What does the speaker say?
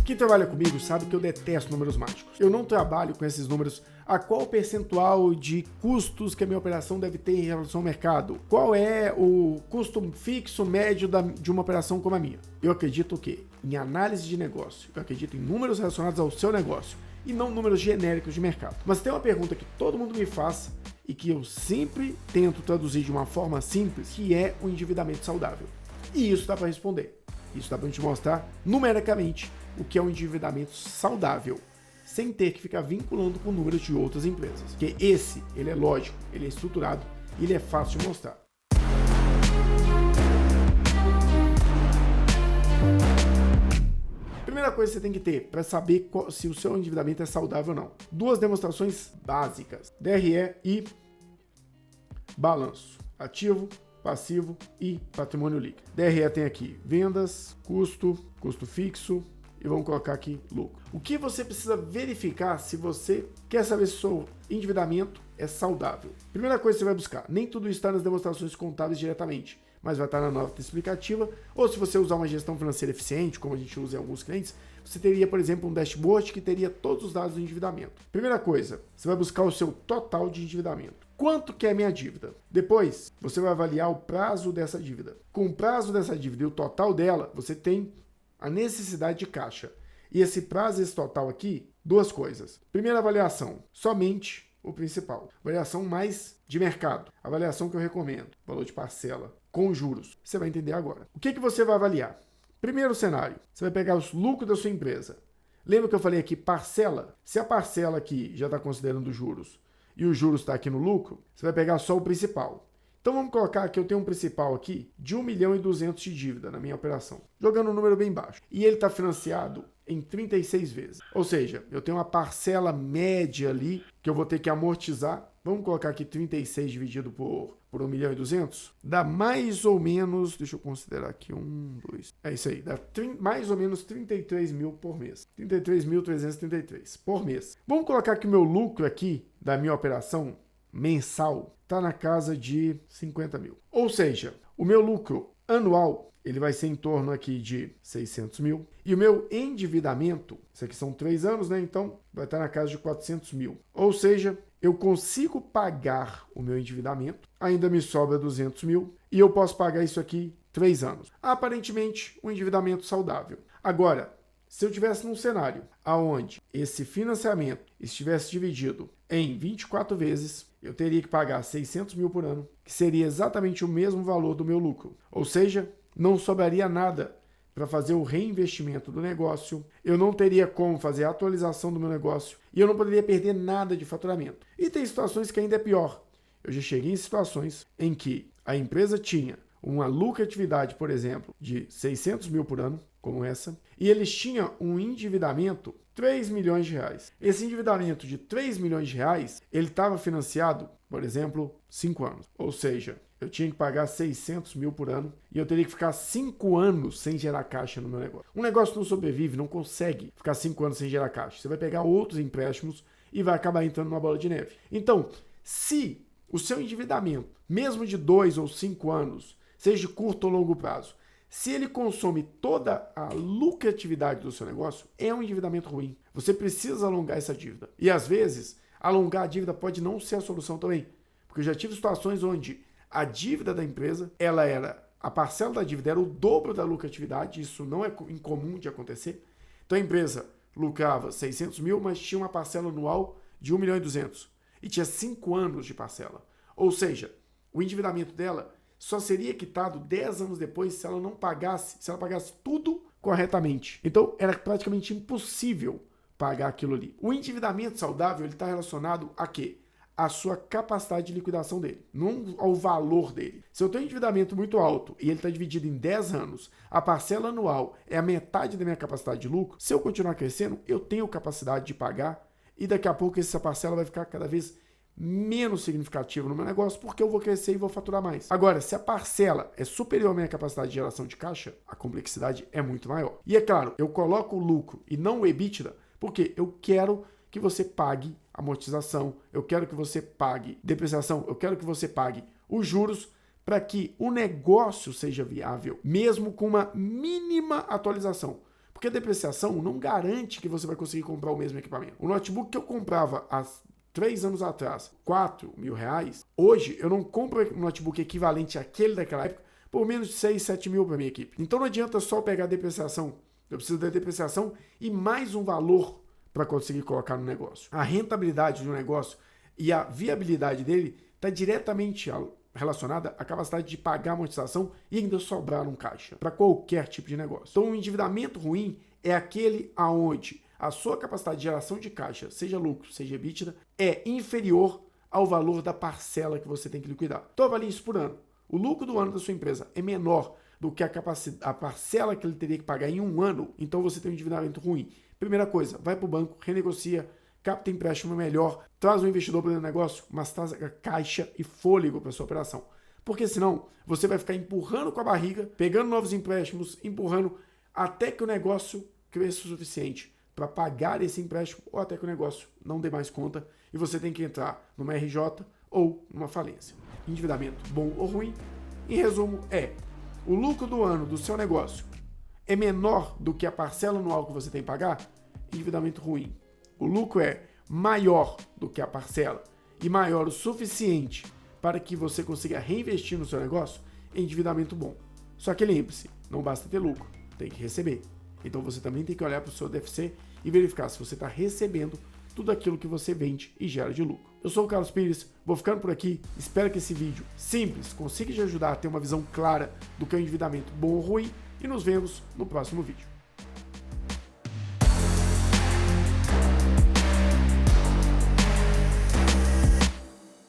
Quem trabalha comigo sabe que eu detesto números mágicos. Eu não trabalho com esses números. A qual percentual de custos que a minha operação deve ter em relação ao mercado? Qual é o custo fixo médio de uma operação como a minha? Eu acredito o quê? Em análise de negócio. Eu acredito em números relacionados ao seu negócio e não números genéricos de mercado. Mas tem uma pergunta que todo mundo me faz e que eu sempre tento traduzir de uma forma simples, que é o endividamento saudável. E isso dá para responder. Isso dá para te mostrar numericamente o que é um endividamento saudável, sem ter que ficar vinculando com números de outras empresas. Porque ele é lógico, ele é estruturado e ele é fácil de mostrar. Primeira coisa que você tem que ter para saber se o seu endividamento é saudável ou não. Duas demonstrações básicas: DRE e balanço. Ativo, passivo e patrimônio líquido. DRE tem aqui vendas, custo fixo e vamos colocar aqui lucro. O que você precisa verificar se você quer saber se o seu endividamento é saudável? Primeira coisa que você vai buscar, nem tudo está nas demonstrações contábeis diretamente, mas vai estar na nota explicativa, ou se você usar uma gestão financeira eficiente, como a gente usa em alguns clientes, você teria, por exemplo, um dashboard que teria todos os dados do endividamento. Primeira coisa, você vai buscar o seu total de endividamento. Quanto que é a minha dívida? Depois, você vai avaliar o prazo dessa dívida. Com o prazo dessa dívida e o total dela, você tem a necessidade de caixa. E esse prazo, esse total aqui, duas coisas. Primeira avaliação, somente o principal. Avaliação mais de mercado. Avaliação que eu recomendo. Valor de parcela com juros. Você vai entender agora. O que você vai avaliar? Primeiro cenário, você vai pegar os lucros da sua empresa. Lembra que eu falei aqui parcela? Se a parcela aqui já está considerando juros e o juros está aqui no lucro, você vai pegar só o principal. Então vamos colocar que eu tenho um principal aqui de 1.200.000 de dívida na minha operação, jogando um número bem baixo. E ele está financiado em 36 vezes. Ou seja, eu tenho uma parcela média ali que eu vou ter que amortizar. Vamos colocar aqui 36 dividido por 1.200.000. Dá mais ou menos, deixa eu considerar aqui, é isso aí, dá mais ou menos 33 mil por mês. 33.333 por mês. Vamos colocar que o meu lucro aqui da minha operação mensal está na casa de 50 mil. Ou seja, o meu lucro anual ele vai ser em torno aqui de 600 mil. E o meu endividamento, isso aqui são 3 anos, né? Então vai estar na casa de 400 mil. Ou seja, eu consigo pagar o meu endividamento, ainda me sobra 200 mil e eu posso pagar isso aqui 3 anos. Aparentemente, um endividamento saudável. Agora, se eu tivesse num cenário onde esse financiamento estivesse dividido em 24 vezes, eu teria que pagar 600 mil por ano, que seria exatamente o mesmo valor do meu lucro. Ou seja, não sobraria nada para fazer o reinvestimento do negócio, eu não teria como fazer a atualização do meu negócio e eu não poderia perder nada de faturamento. E tem situações que ainda é pior. Eu já cheguei em situações em que a empresa tinha uma lucratividade, por exemplo, de 600 mil por ano, como essa, e eles tinham um endividamento 3 milhões de reais. Esse endividamento de 3 milhões de reais, ele estava financiado, por exemplo, 5 anos. Ou seja, eu tinha que pagar 600 mil por ano e eu teria que ficar 5 anos sem gerar caixa no meu negócio. Um negócio não sobrevive, não consegue ficar 5 anos sem gerar caixa. Você vai pegar outros empréstimos e vai acabar entrando numa bola de neve. Então, se o seu endividamento, mesmo de 2 ou 5 anos, seja de curto ou longo prazo, se ele consome toda a lucratividade do seu negócio, é um endividamento ruim. Você precisa alongar essa dívida. E às vezes, alongar a dívida pode não ser a solução também. Porque eu já tive situações onde a dívida da empresa, a parcela da dívida era o dobro da lucratividade, isso não é incomum de acontecer. Então a empresa lucrava 600 mil, mas tinha uma parcela anual de 1.200.000 e tinha 5 anos de parcela. Ou seja, o endividamento dela só seria quitado 10 anos depois se ela pagasse tudo corretamente. Então era praticamente impossível pagar aquilo ali. O endividamento saudável está relacionado a quê? A sua capacidade de liquidação dele, não ao valor dele. Se eu tenho um endividamento muito alto e ele está dividido em 10 anos, a parcela anual é a metade da minha capacidade de lucro, se eu continuar crescendo, eu tenho capacidade de pagar e daqui a pouco essa parcela vai ficar cada vez menos significativa no meu negócio porque eu vou crescer e vou faturar mais. Agora, se a parcela é superior à minha capacidade de geração de caixa, a complexidade é muito maior. E é claro, eu coloco o lucro e não o EBITDA porque eu quero que você pague amortização, eu quero que você pague depreciação, eu quero que você pague os juros para que o negócio seja viável, mesmo com uma mínima atualização. Porque a depreciação não garante que você vai conseguir comprar o mesmo equipamento. O notebook que eu comprava há 3 anos atrás, R$4.000, hoje eu não compro um notebook equivalente àquele daquela época por menos de 6, 7 mil para minha equipe. Então não adianta só pegar a depreciação. Eu preciso da depreciação e mais um valor para conseguir colocar no negócio. A rentabilidade do negócio e a viabilidade dele está diretamente relacionada à capacidade de pagar a amortização e ainda sobrar um caixa para qualquer tipo de negócio. Então, um endividamento ruim é aquele aonde a sua capacidade de geração de caixa, seja lucro, seja EBITDA, é inferior ao valor da parcela que você tem que liquidar. Então, avalie isso por ano. O lucro do ano da sua empresa é menor do que a parcela que ele teria que pagar em um ano, então você tem um endividamento ruim. Primeira coisa, vai para o banco, renegocia, capta empréstimo melhor, traz um investidor para o negócio, mas traz caixa e fôlego para sua operação. Porque senão você vai ficar empurrando com a barriga, pegando novos empréstimos, empurrando até que o negócio cresça o suficiente para pagar esse empréstimo ou até que o negócio não dê mais conta e você tem que entrar numa RJ ou numa falência. Endividamento bom ou ruim, em resumo, o lucro do ano do seu negócio é menor do que a parcela anual que você tem que pagar, endividamento ruim. O lucro é maior do que a parcela e maior o suficiente para que você consiga reinvestir no seu negócio, endividamento bom. Só que lembre-se, não basta ter lucro, tem que receber. Então você também tem que olhar para o seu DFC e verificar se você está recebendo tudo aquilo que você vende e gera de lucro. Eu sou o Carlos Pires, vou ficando por aqui, espero que esse vídeo simples consiga te ajudar a ter uma visão clara do que é um endividamento bom ou ruim e nos vemos no próximo vídeo.